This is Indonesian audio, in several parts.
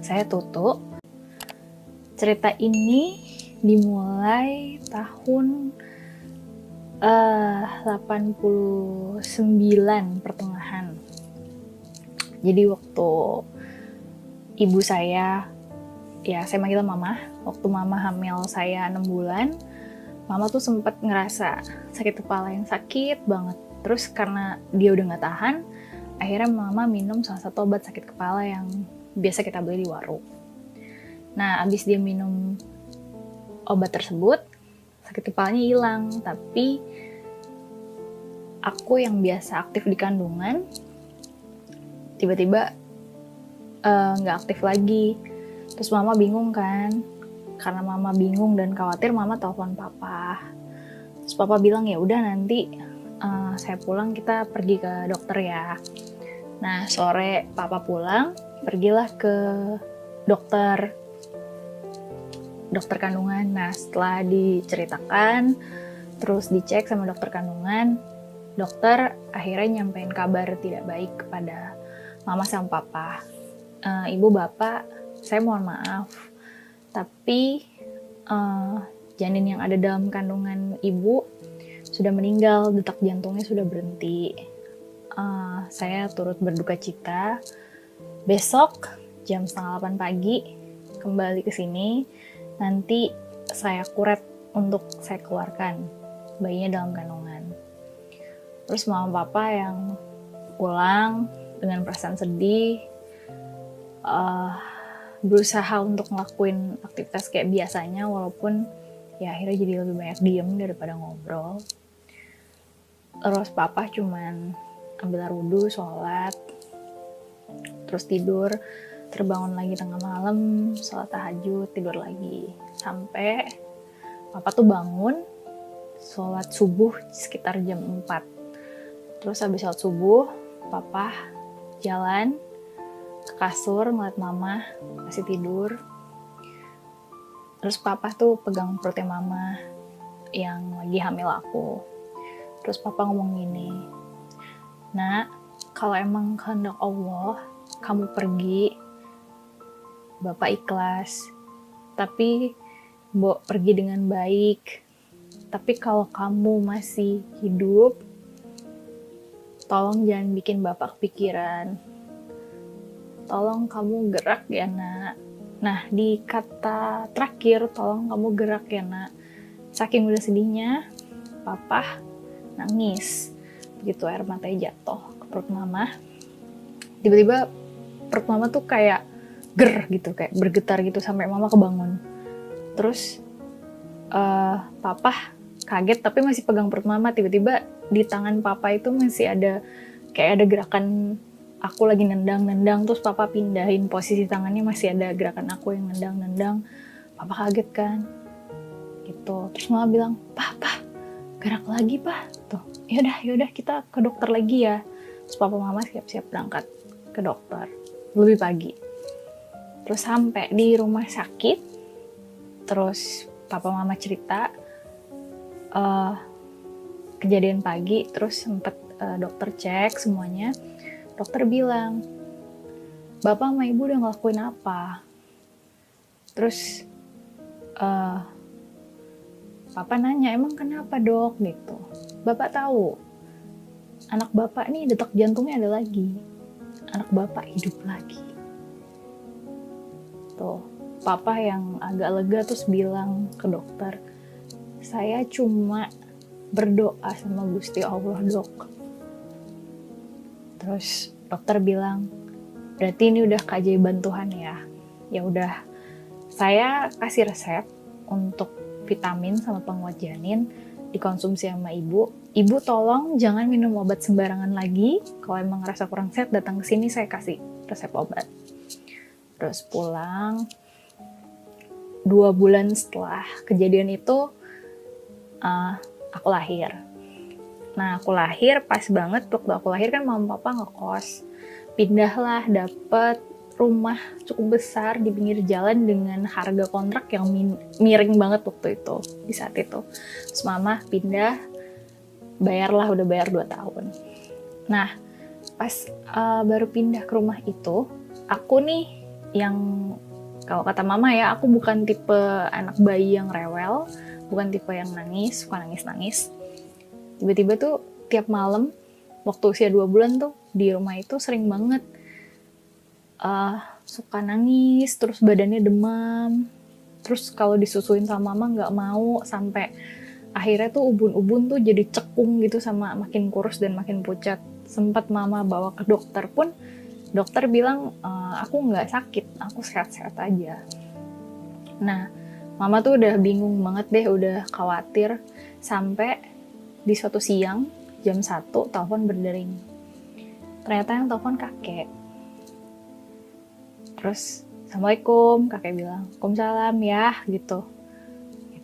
Saya Tutu. Cerita ini dimulai tahun 89 pertengahan. Jadi waktu ibu saya manggil mama, waktu mama hamil saya 6 bulan, mama tuh sempat ngerasa sakit kepala yang sakit banget. Terus karena dia udah gak tahan, akhirnya mama minum salah satu obat sakit kepala yang biasa kita beli di warung. Nah, abis dia minum obat tersebut, sakit kepalanya hilang. Tapi aku yang biasa aktif di kandungan, tiba-tiba gak aktif lagi. Terus mama bingung kan, karena mama bingung dan khawatir, mama telepon papa. Terus papa bilang ya udah nanti saya pulang kita pergi ke dokter ya. Nah sore papa pulang, pergilah ke dokter kandungan. Nah setelah diceritakan, terus dicek sama dokter kandungan, dokter akhirnya nyampein kabar tidak baik kepada mama sama papa. Ibu bapak, saya mohon maaf, tapi janin yang ada dalam kandungan ibu sudah meninggal, detak jantungnya sudah berhenti. Saya turut berduka cita. Besok jam 7:30 pagi kembali ke sini. Nanti saya kuret untuk saya keluarkan bayinya dalam kandungan. Terus mama papa yang pulang dengan perasaan sedih, berusaha untuk ngelakuin aktivitas kayak biasanya, walaupun ya akhirnya jadi lebih banyak diem daripada ngobrol. Terus papa cuman ambil air wudhu, sholat, terus tidur, terbangun lagi tengah malam, sholat tahajud, tidur lagi. Sampai papa tuh bangun, sholat subuh sekitar jam 4. Terus habis sholat subuh, papa jalan ke kasur ngeliat mama masih tidur. Terus papa tuh pegang perutnya mama yang lagi hamil aku. Terus papa ngomong gini, "Nak, kalau emang kehendak Allah kamu pergi, bapak ikhlas. Tapi pergi dengan baik. Tapi kalau kamu masih hidup, tolong jangan bikin bapak kepikiran. Tolong kamu gerak ya nak." Nah di kata terakhir, tolong kamu gerak ya nak, saking udah sedihnya papa nangis. Begitu air matanya jatuh ke perut mama, tiba-tiba perut mama tuh kayak ger gitu, kayak bergetar gitu sampai mama kebangun. Terus papa kaget tapi masih pegang perut mama. Tiba-tiba di tangan papa itu masih ada kayak ada gerakan aku lagi nendang, terus papa pindahin posisi tangannya, masih ada gerakan aku yang nendang. Papa kaget kan gitu. Terus mama bilang, "Papa gerak lagi pak." Tuh, yaudah kita ke dokter lagi ya. Terus papa mama siap-siap berangkat ke dokter lebih pagi. Terus sampai di rumah sakit, terus papa mama cerita kejadian pagi. Terus sempet dokter cek semuanya. Dokter bilang, "Bapak sama ibu udah ngelakuin apa?" Terus papa nanya, "Emang kenapa dok?" gitu. "Bapak tahu, anak bapak nih detak jantungnya ada lagi. Anak bapak hidup lagi." Tuh, papa yang agak lega terus bilang ke dokter, "Saya cuma berdoa sama Gusti Allah dok." Terus dokter bilang, "Berarti ini udah keajaiban Tuhan ya." Ya udah, saya kasih resep untuk vitamin sama penguat janin dikonsumsi sama ibu. "Ibu tolong jangan minum obat sembarangan lagi. Kalau emang ngerasa kurang sehat datang ke sini, saya kasih resep obat." Terus pulang. 2 bulan setelah kejadian itu aku lahir. Nah aku lahir pas banget waktu aku lahir kan mama papa ngekos. Pindahlah, dapet rumah cukup besar di pinggir jalan dengan harga kontrak yang miring banget waktu itu, di saat itu. Terus mama pindah, udah bayar 2 tahun. Nah pas baru pindah ke rumah itu, aku nih yang kalau kata mama ya, aku bukan tipe anak bayi yang rewel, bukan tipe yang nangis, suka nangis-nangis. Tiba-tiba tuh tiap malam waktu usia 2 bulan tuh di rumah itu sering banget suka nangis, terus badannya demam, terus kalau disusuin sama mama nggak mau, sampai akhirnya tuh ubun-ubun tuh jadi cekung gitu, sama makin kurus dan makin pucat. Sempat mama bawa ke dokter pun dokter bilang aku nggak sakit, aku sehat-sehat aja. Nah, mama tuh udah bingung banget deh, udah khawatir, sampai di suatu siang jam 1 telepon berdering. Ternyata yang telepon kakek. Terus, Assalamualaikum, kakek bilang. Waalaikumsalam ya, gitu.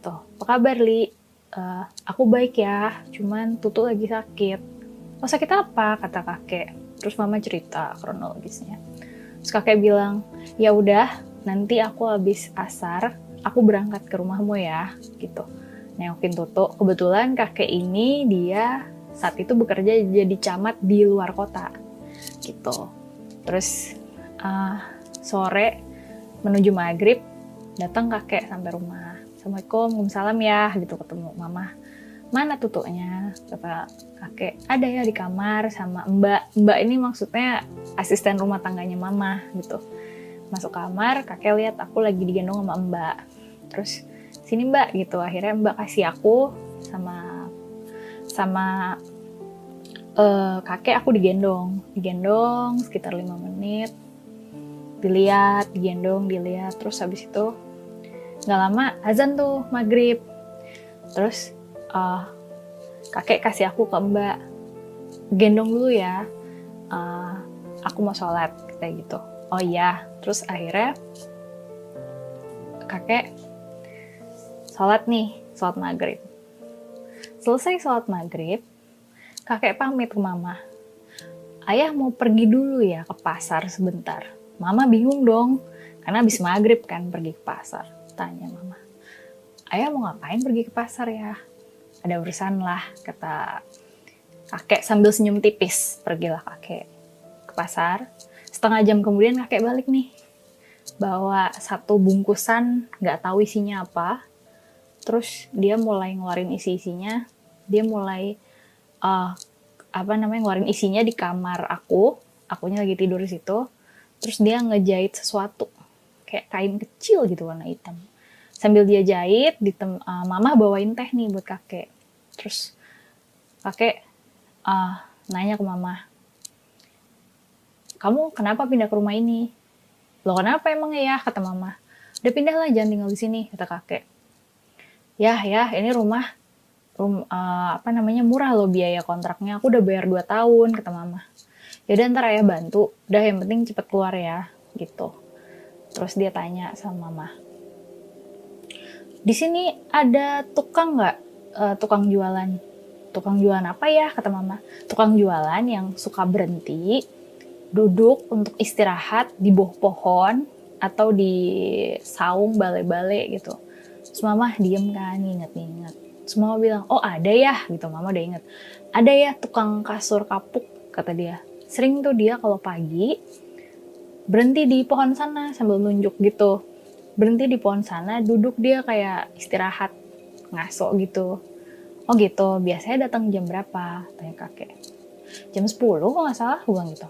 Apa kabar, Li? Aku baik ya, cuman Tutu lagi sakit. Oh, sakit apa? Kata kakek. Terus mama cerita kronologisnya. Terus kakek bilang, ya udah, nanti aku habis asar, aku berangkat ke rumahmu ya, gitu. Nengokin Tutu. Kebetulan kakek ini dia saat itu bekerja jadi camat di luar kota, gitu. Terus sore menuju maghrib datang kakek sampai rumah. Assalamualaikum, waalaikumsalam ya, gitu. Ketemu mama. Mana Tutunya? Kata kakek, ada ya di kamar sama Mbak. Mbak ini maksudnya asisten rumah tangganya mama, gitu. Masuk kamar, kakek lihat aku lagi digendong sama Mbak. Terus, sini Mbak, gitu. Akhirnya Mbak kasih aku sama kakek, aku digendong sekitar 5 menit. Digendong, terus habis itu nggak lama azan tuh maghrib. Terus kakek kasih aku ke Mbak, gendong dulu ya, aku mau sholat, kayak gitu. Oh iya. Terus akhirnya kakek sholat maghrib. Selesai sholat maghrib, kakek pamit ke mama, ayah mau pergi dulu ya ke pasar sebentar. Mama bingung dong, karena habis maghrib kan pergi ke pasar. Tanya mama, ayah mau ngapain pergi ke pasar ya? Ada urusan lah, kata kakek sambil senyum tipis. Pergilah kakek ke pasar. Setengah jam kemudian kakek balik nih, bawa 1 bungkusan, nggak tahu isinya apa. Terus dia mulai ngeluarin isinya. Dia mulai ngeluarin isinya di kamar akunya lagi tidur di situ. Terus dia ngejahit sesuatu kayak kain kecil gitu warna hitam. Sambil dia jahit, mama bawain teh nih buat kakek. Terus kakek nanya ke mama, kamu kenapa pindah ke rumah ini? Loh kenapa emang ya? Kata mama. Udah pindah lah, jangan tinggal di sini, kata kakek. Ya ini rumah murah loh biaya kontraknya, aku udah bayar 2 tahun, kata mama. Yaudah ntar ayah bantu, udah yang penting cepet keluar ya, gitu. Terus dia tanya sama mama, di sini ada tukang nggak? Tukang jualan. Tukang jualan apa ya? Kata mama. Tukang jualan yang suka berhenti, duduk untuk istirahat di bawah pohon atau di saung balai-balai gitu. Terus mama diem kan, nginget-nginget. Terus mama bilang, oh ada ya, gitu. Mama udah inget. Ada ya tukang kasur kapuk, kata dia. Sering tuh dia kalau pagi berhenti di pohon sana sambil nunjuk gitu. Berhenti di pohon sana, duduk dia kayak istirahat, ngaso gitu. Oh gitu, biasanya datang jam berapa? Tanya kakek. Jam 10 kok nggak salah, gue bilang gitu.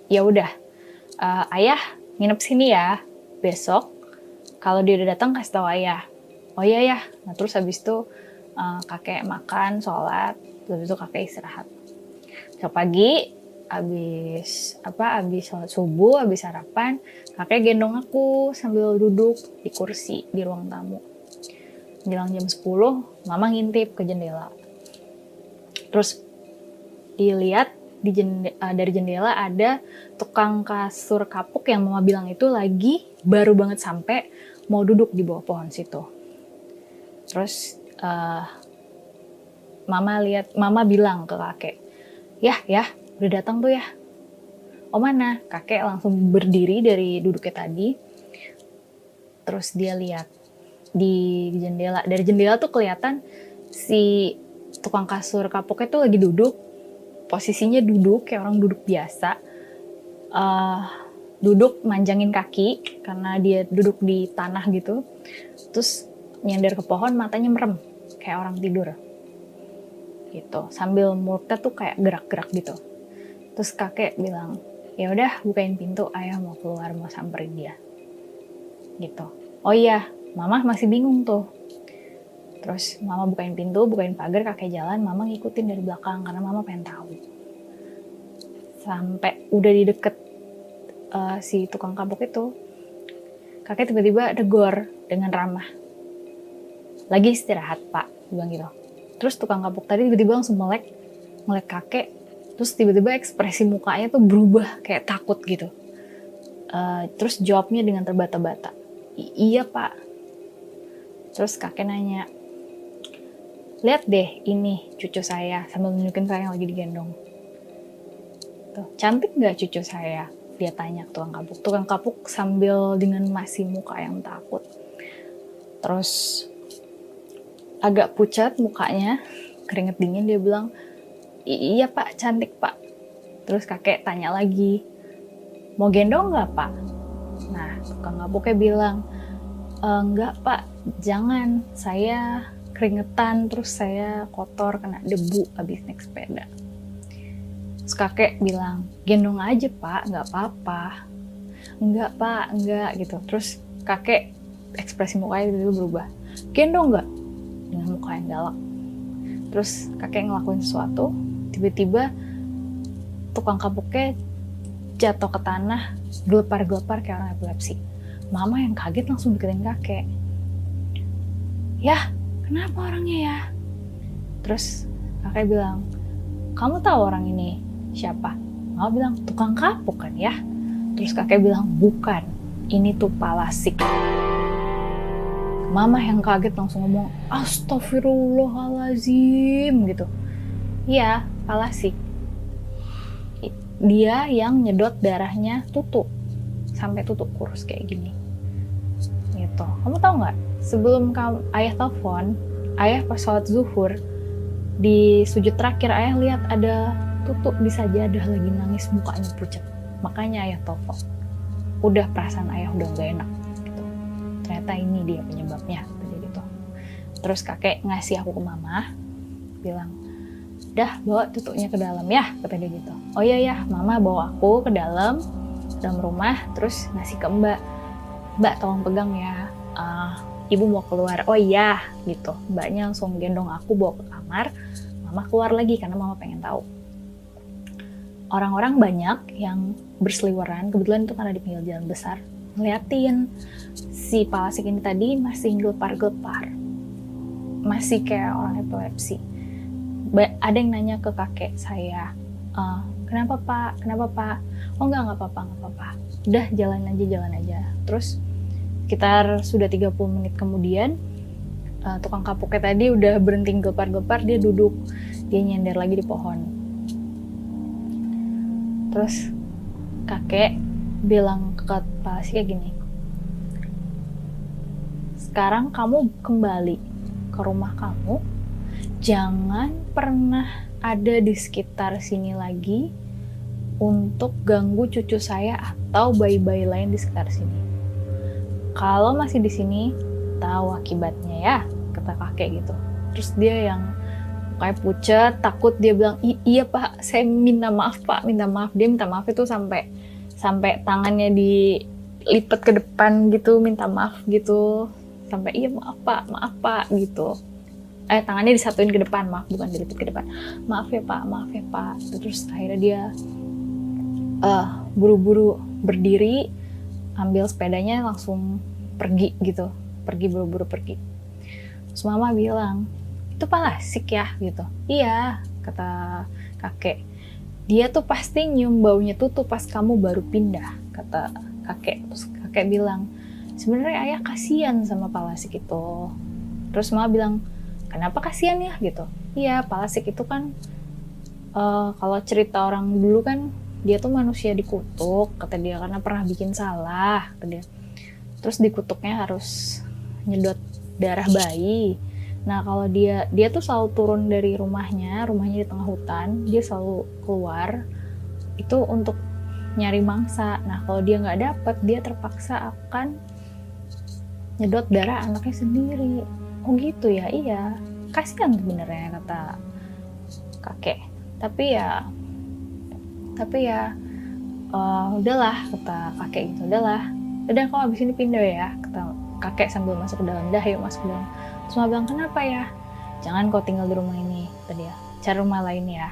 Ya udah, ayah nginep sini ya. Besok kalau dia udah datang kasih tahu ayah. Oh iya ya. Nah terus habis itu kakek makan, sholat, habis itu kakek istirahat. Besok pagi abis sholat subuh, abis sarapan, kakek gendong aku sambil duduk di kursi di ruang tamu. Menjelang jam 10, mama ngintip ke jendela. Terus dilihat dari jendela ada tukang kasur kapuk yang mama bilang itu lagi baru banget sampai mau duduk di bawah pohon situ. Terus mama bilang ke kakek, ya udah datang tuh ya. Oh mana? Kakek langsung berdiri dari duduknya tadi. Terus dia lihat di jendela. Dari jendela tuh kelihatan si tukang kasur kapuknya tuh lagi duduk. Posisinya duduk kayak orang duduk biasa. duduk manjangin kaki karena dia duduk di tanah gitu, terus nyender ke pohon, matanya merem kayak orang tidur gitu, sambil mulutnya tuh kayak gerak-gerak gitu. Terus kakek bilang, ya udah bukain pintu, ayah mau keluar, mau samperin dia gitu. Oh iya, mama masih bingung tuh. Terus mama bukain pintu, bukain pagar, kakek jalan, mama ngikutin dari belakang karena mama pengen tahu. Sampai udah di deket si tukang kapuk itu, kakek tiba-tiba negor dengan ramah, lagi istirahat pak, bilang gitu. Terus tukang kapuk tadi tiba-tiba langsung melek kakek, terus tiba-tiba ekspresi mukanya tuh berubah kayak takut gitu. Terus jawabnya dengan terbata-bata, iya pak. Terus kakek nanya, lihat deh ini cucu saya, sambil nunjukin saya yang lagi digendong. Tuh, cantik nggak cucu saya? Dia tanya ke tukang kapuk. Tukang kapuk sambil dengan masih muka yang takut. Terus agak pucat mukanya, keringet dingin, dia bilang, iya pak, cantik pak. Terus kakek tanya lagi, mau gendong nggak pak? Nah, tukang kapuknya bilang, enggak pak, jangan, saya keringetan, terus saya kotor, kena debu abis naik sepeda. Terus kakek bilang, gendong aja pak, nggak apa-apa. Enggak pak, enggak gitu. Terus kakek ekspresi mukanya itu berubah, gendong nggak? Dengan muka yang galak. Terus kakek ngelakuin sesuatu, tiba-tiba tukang kapuknya jatuh ke tanah, gelepar-gelepar kayak orang epilepsi. Mama yang kaget langsung deketin kakek. Ya, kenapa orangnya ya? Terus kakek bilang, kamu tahu orang ini siapa? Mama bilang, tukang kapuk kan ya? Terus kakek bilang, bukan, ini tuh Palasik. Mama yang kaget langsung ngomong, astagfirullahalazim gitu. Iya, Palasik. Dia yang nyedot darahnya Tutu, sampai Tutu kurus kayak gini. Gitu. Kamu tahu nggak? Sebelum ayah telepon, ayah pas sholat zuhur, di sujud terakhir ayah lihat ada Tutu di sajadah lagi nangis, mukanya pucat. Makanya ayah telepon. Udah perasaan ayah udah gak enak gitu. Ternyata ini dia penyebabnya gitu. Terus kakek ngasih aku ke mama, bilang, dah bawa Tutunya ke dalam ya, kata dia gitu. Oh iya ya, mama bawa aku ke dalam rumah, terus ngasih ke mbak tolong pegang ya, ibu mau keluar. Oh iya gitu, mbaknya langsung gendong aku bawa ke kamar, mama keluar lagi karena mama pengen tahu. Orang-orang banyak yang berseliweran, kebetulan itu karena di pinggir jalan besar, ngeliatin si Palasik ini tadi masih gelepar-gelepar, masih kayak orang epilepsi. Ada yang nanya ke kakek saya, kenapa pak? Oh nggak apa-apa, udah jalan aja. Terus sekitar sudah 30 menit kemudian, tukang kapuknya tadi udah berhenti gelepar-gelepar, dia duduk, dia nyender lagi di pohon. Terus kakek bilang ke Palasik kayak gini, sekarang kamu kembali ke rumah kamu, jangan pernah ada di sekitar sini lagi untuk ganggu cucu saya atau bayi-bayi lain di sekitar sini. Kalau masih di sini, tahu akibatnya ya, kata kakek gitu. Terus dia yang kayak pucat, takut, dia bilang, iya pak, saya minta maaf pak, minta maaf. Dia minta maaf itu sampai tangannya dilipat ke depan gitu, minta maaf gitu. Sampai iya maaf pak gitu. Tangannya disatuin ke depan, maaf, bukan dilipat ke depan. Maaf ya pak. Terus akhirnya dia buru-buru berdiri, ambil sepedanya langsung pergi gitu. Buru-buru pergi. Terus mama bilang, itu Palasik ya gitu. Iya, kata kakek. Dia tuh pasti nyium baunya Tutu pas kamu baru pindah, kata kakek. Terus kakek bilang, sebenarnya ayah kasihan sama Palasik itu. Terus mama bilang, kenapa kasihan ya gitu? Iya, Palasik itu kan kalau cerita orang dulu kan dia tuh manusia dikutuk, kata dia, karena pernah bikin salah, kata dia. Terus dikutuknya harus nyedot darah bayi. Nah kalau dia tuh selalu turun dari rumahnya di tengah hutan, dia selalu keluar itu untuk nyari mangsa. Nah kalau dia nggak dapet, dia terpaksa akan nyedot darah anaknya sendiri. Oh gitu ya, iya. Kasihan sebenarnya kata kakek. Tapi ya udahlah kata kakek gitu, udah kau abis ini pindah ya, kata kakek sambil masuk ke dalam. Dah yuk masuk ke dalam. Terus mama bilang, kenapa ya? Jangan kau tinggal di rumah ini, kata dia, cari rumah lain ya.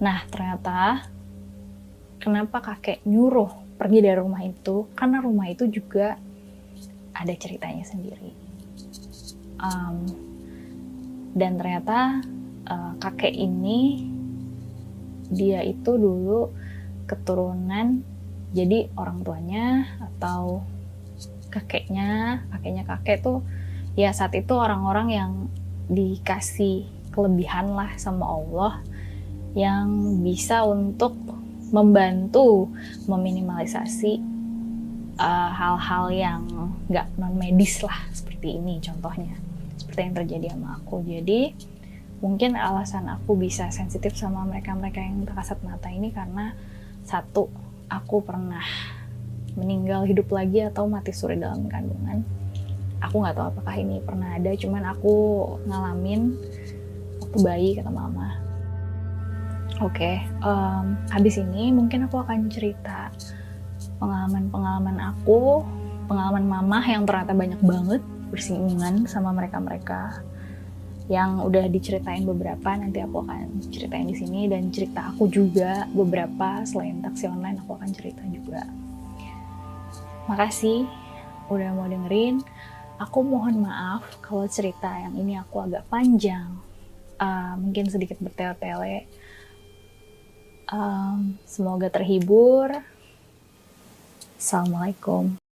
Nah ternyata kenapa kakek nyuruh pergi dari rumah itu, karena rumah itu juga ada ceritanya sendiri. Dan ternyata kakek ini, dia itu dulu keturunan, jadi orang tuanya atau kakeknya kakek tuh ya saat itu orang-orang yang dikasih kelebihan lah sama Allah, yang bisa untuk membantu meminimalisasi hal-hal yang nggak non medis lah, seperti ini contohnya, seperti yang terjadi sama aku. Jadi mungkin alasan aku bisa sensitif sama mereka-mereka yang tak kasat mata ini karena satu, aku pernah meninggal hidup lagi atau mati suri dalam kandungan. Aku nggak tahu apakah ini pernah ada, cuman aku ngalamin waktu bayi, kata mama. Oke, habis ini mungkin aku akan cerita pengalaman aku, pengalaman mama yang ternyata banyak banget bersinggungan sama mereka-mereka yang udah diceritain beberapa. Nanti aku akan ceritain di sini, dan cerita aku juga beberapa selain taksi online aku akan cerita juga. Makasih udah mau dengerin. Aku mohon maaf kalau cerita yang ini aku agak panjang, mungkin sedikit bertele-tele. Semoga terhibur. Assalamualaikum.